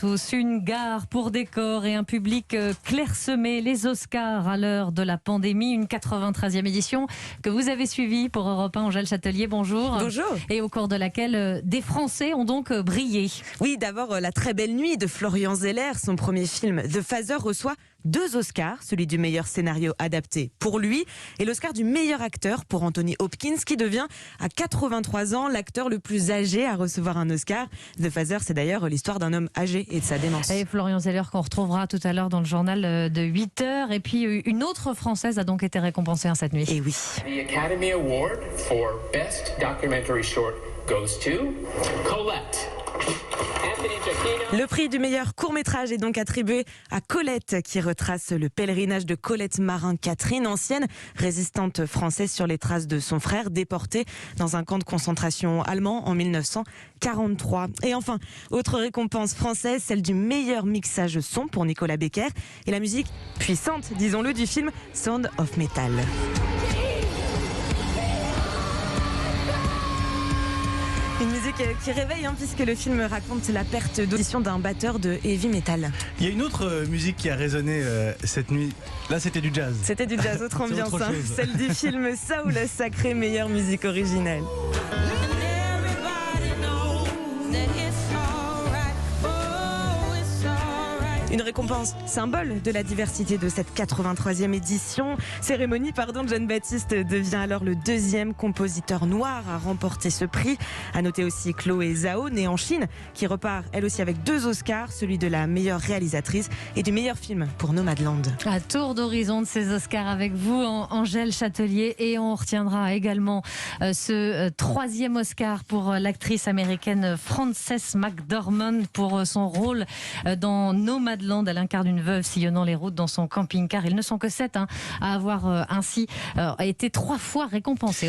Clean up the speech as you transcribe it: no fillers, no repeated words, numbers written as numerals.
Tous une gare pour décor et un public clairsemé, les Oscars à l'heure de la pandémie, une 93e édition que vous avez suivie pour Europe 1. Angèle Châtelier, bonjour. Bonjour. Et au cours de laquelle des Français ont donc brillé. Oui, d'abord La Très Belle Nuit de Florian Zeller, son premier film The Father reçoit 2 Oscars, celui du meilleur scénario adapté pour lui et l'Oscar du meilleur acteur pour Anthony Hopkins qui devient à 83 ans l'acteur le plus âgé à recevoir un Oscar. The Father, c'est d'ailleurs l'histoire d'un homme âgé et de sa démence. Et Florian Zeller qu'on retrouvera tout à l'heure dans le journal de 8h. Et puis une autre Française a donc été récompensée cette nuit. Et oui. The Academy Award for Best Documentary Short goes to Colette. Le prix du meilleur court-métrage est donc attribué à Colette, qui retrace le pèlerinage de Colette Marin-Catherine, ancienne résistante française sur les traces de son frère, déporté dans un camp de concentration allemand en 1943. Et enfin, autre récompense française, celle du meilleur mixage son pour Nicolas Becker et la musique puissante, disons-le, du film Sound of Metal. Une musique qui réveille, puisque le film raconte la perte d'audition d'un batteur de heavy metal. Il y a une autre musique qui a résonné cette nuit. Là, c'était du jazz. C'était du jazz, autre C'est ambiance. autre chose. Celle du film Saul, sacrée meilleure musique originale. Une récompense symbole de la diversité de cette 83e édition. Cérémonie, John Baptiste devient alors le 2e compositeur noir à remporter ce prix. À noter aussi Chloé Zhao, née en Chine, qui repart elle aussi avec 2 Oscars, celui de la meilleure réalisatrice et du meilleur film pour Nomadland. À tour d'horizon de ces Oscars avec vous, Angèle Châtelier. Et on retiendra également ce 3e Oscar pour l'actrice américaine Frances McDormand pour son rôle dans Nomadland. Elle incarne une veuve sillonnant les routes dans son camping-car. Ils ne sont que 7 à avoir ainsi été 3 fois récompensés.